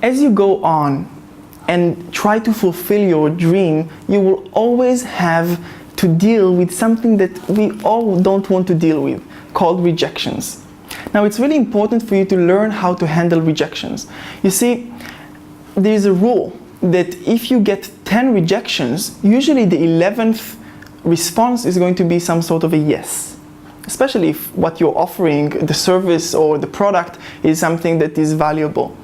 as you go on and try to fulfill your dream, you will always have to deal with something that we all don't want to deal with, called rejections. Now, it's really important for you to learn how to handle rejections. You see, there's a rule that if you get 10 rejections, usually the 11th response is going to be some sort of a yes. Especially if what you're offering, the service or the product, is something that is valuable.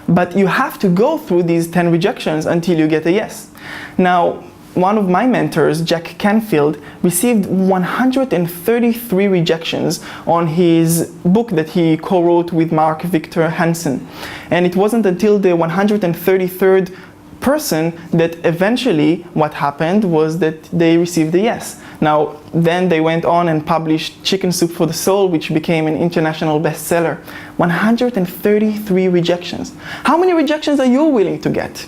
But you have to go through these 10 rejections until you get a yes. Now, one of my mentors, Jack Canfield, received 133 rejections on his book that he co-wrote with Mark Victor Hansen. And it wasn't until the 133rd person that eventually what happened was that they received a yes. Now, then they went on and published Chicken Soup for the Soul, which became an international bestseller. 133 rejections. How many rejections are you willing to get?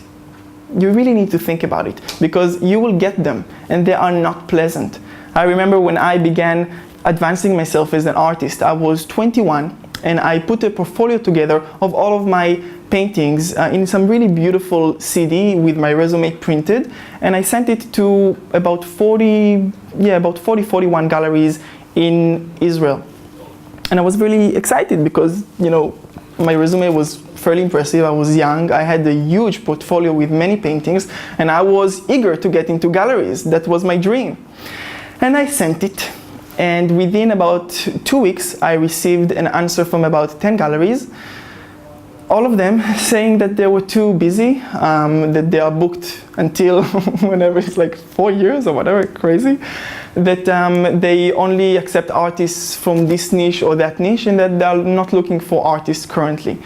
You really need to think about it, because you will get them and they are not pleasant. I remember when I began advancing myself as an artist, I was 21 and I put a portfolio together of all of my paintings in some really beautiful CD with my resume printed, and I sent it to about 41 galleries in Israel. And I was really excited because, you know, my resume was fairly impressive. I was young, I had a huge portfolio with many paintings, and I was eager to get into galleries. That was my dream. And I sent it, and within about 2 weeks I received an answer from about 10 galleries, all of them saying that they were too busy, that they are booked until whenever, it's like 4 years or whatever, crazy, that they only accept artists from this niche or that niche, and that they are not looking for artists currently.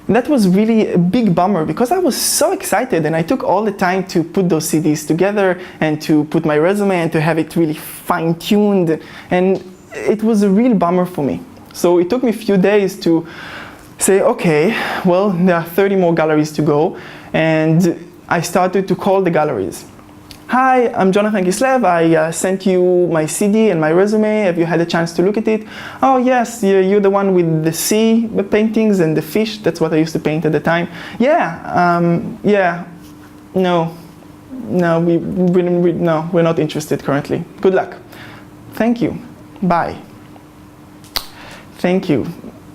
That was really a big bummer, because I was so excited and I took all the time to put those CDs together and to put my resume and to have it really fine-tuned, and it was a real bummer for me. So it took me a few days to say, okay, well, there are 30 more galleries to go, and I started to call the galleries. Hi, I'm Jonathan Kis-Lev. I sent you my CD and my resume. Have you had a chance to look at it? Oh yes, you're the one with the sea paintings and the fish. That's what I used to paint at the time. Yeah, no, we're not interested currently. Good luck. Thank you. Bye. Thank you.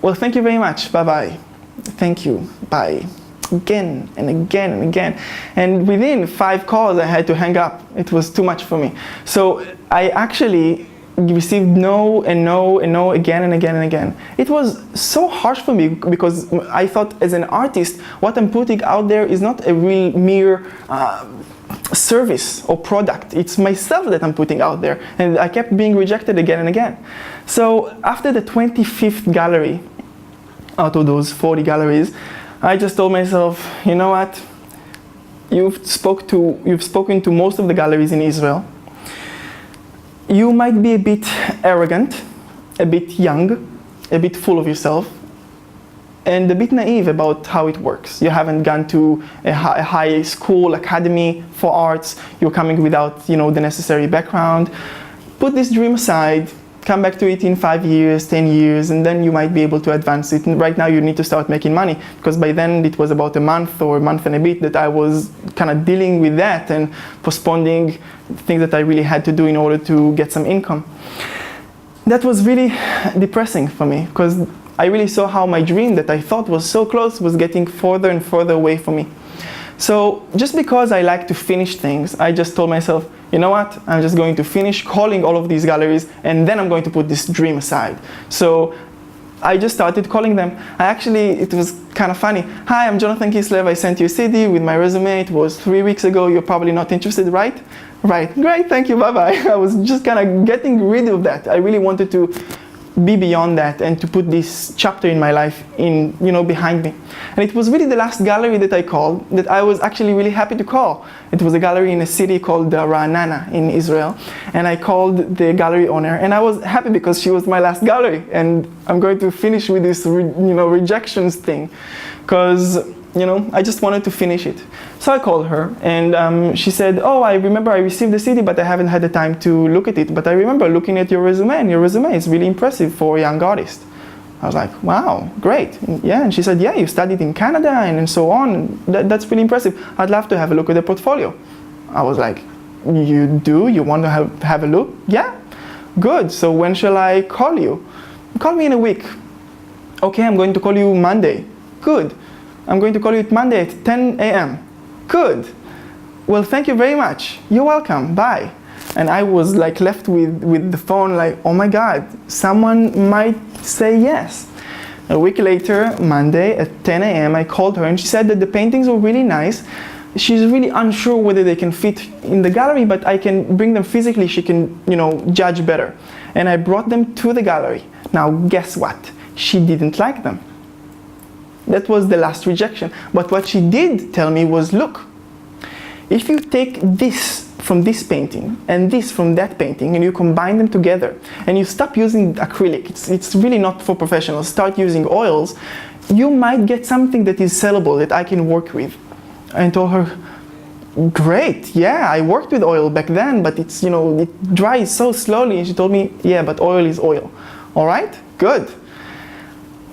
Well, thank you very much. Bye-bye. Thank you. Bye. Again and again and again. And within 5 calls, I had to hang up. It was too much for me. So I actually received no and no and no again and again and again. It was so harsh for me, because I thought, as an artist, what I'm putting out there is not a real mere service or product. It's myself that I'm putting out there, and I kept being rejected again and again. So after the 25th gallery out of those 40 galleries, I just told myself, you know what, you've spoken to most of the galleries in Israel. You might be a bit arrogant, a bit young, a bit full of yourself, and a bit naive about how it works. You haven't gone to a high school, academy for arts. You're coming without, the necessary background. Put this dream aside, come back to it in 5 years, 10 years, and then you might be able to advance it. And right now you need to start making money, because by then it was about a month or a month and a bit that I was kind of dealing with that and postponing things that I really had to do in order to get some income. That was really depressing for me, because I really saw how my dream that I thought was so close was getting further and further away from me. So just because I like to finish things, I just told myself, you know what, I'm just going to finish calling all of these galleries, and then I'm going to put this dream aside. So I just started calling them. It was kind of funny. Hi, I'm Jonathan Kis-Lev. I sent you a CD with my resume. It was 3 weeks ago. You're probably not interested, right? Right. Great. Thank you. Bye-bye. I was just kind of getting rid of that. I really wanted to be beyond that and to put this chapter in my life behind me. And it was really the last gallery that I called that I was actually really happy to call. It was a gallery in a city called Ra'anana in Israel, and I called the gallery owner, and I was happy because she was my last gallery, and I'm going to finish with this rejections thing, because I just wanted to finish it. So I called her, and she said, oh, I remember I received the CD, but I haven't had the time to look at it. But I remember looking at your resume, and your resume is really impressive for a young artist. I was like, wow, great. Yeah, and she said, yeah, you studied in Canada and so on. That's really impressive. I'd love to have a look at the portfolio. I was like, you do? You want to have a look? Yeah, good. So when shall I call you? Call me in a week. Okay, I'm going to call you Monday. Good. I'm going to call you Monday at 10 a.m. Good. Well, thank you very much. You're welcome. Bye. And I was like left with the phone like, oh my God, someone might say yes. A week later, Monday at 10 a.m., I called her and she said that the paintings were really nice. She's really unsure whether they can fit in the gallery, but I can bring them physically. She can, judge better. And I brought them to the gallery. Now, guess what? She didn't like them. That was the last rejection. But what she did tell me was, look, if you take this from this painting and this from that painting and you combine them together and you stop using acrylic, it's really not for professionals, start using oils, you might get something that is sellable, that I can work with. I told her, great, yeah, I worked with oil back then, but it's, it dries so slowly. And she told me, yeah, but oil is oil. All right, good.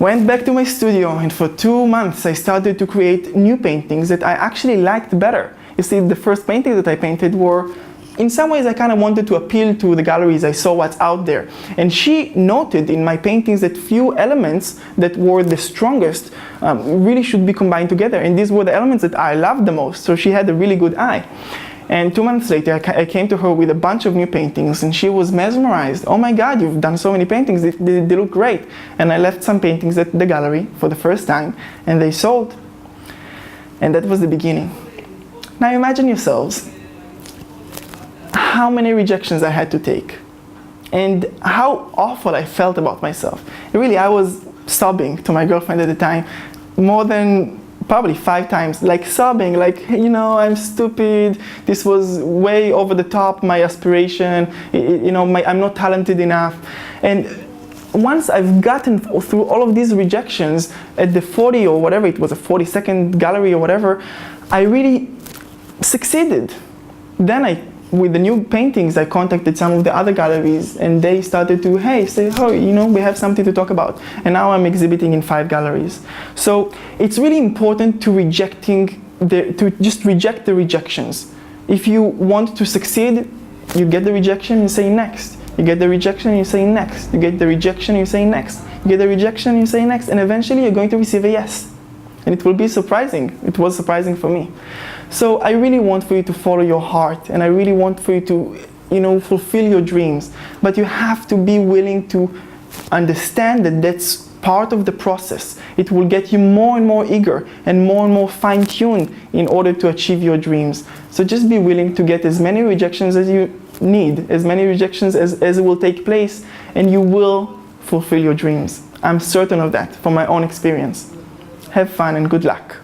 Went back to my studio, and for 2 months I started to create new paintings that I actually liked better. You see, the first paintings that I painted were, in some ways I kind of wanted to appeal to the galleries. I saw what's out there. And she noted in my paintings that few elements that were the strongest really should be combined together. And these were the elements that I loved the most. So she had a really good eye. And 2 months later, I came to her with a bunch of new paintings, and she was mesmerized. Oh my God, you've done so many paintings, they look great. And I left some paintings at the gallery for the first time, and they sold. And that was the beginning. Now imagine yourselves how many rejections I had to take, and how awful I felt about myself. Really, I was sobbing to my girlfriend at the time, more than probably 5 times, like sobbing, like, I'm stupid, this was way over the top, my aspiration, I'm not talented enough. And once I've gotten through all of these rejections at the 40 or whatever, it was a 42nd gallery or whatever, I really succeeded. Then with the new paintings, I contacted some of the other galleries, and they started to, say, we have something to talk about. And now I'm exhibiting in 5 galleries. So it's really important to just reject the rejections. If you want to succeed, you get the rejection, you say next. You get the rejection, you say next. You get the rejection, you say next. You get the rejection, you say next. And eventually you're going to receive a yes. And it will be surprising. It was surprising for me. So I really want for you to follow your heart, and I really want for you to, fulfill your dreams. But you have to be willing to understand that that's part of the process. It will get you more and more eager and more fine-tuned in order to achieve your dreams. So just be willing to get as many rejections as you need, as many rejections as will take place, and you will fulfill your dreams. I'm certain of that from my own experience. Have fun and good luck.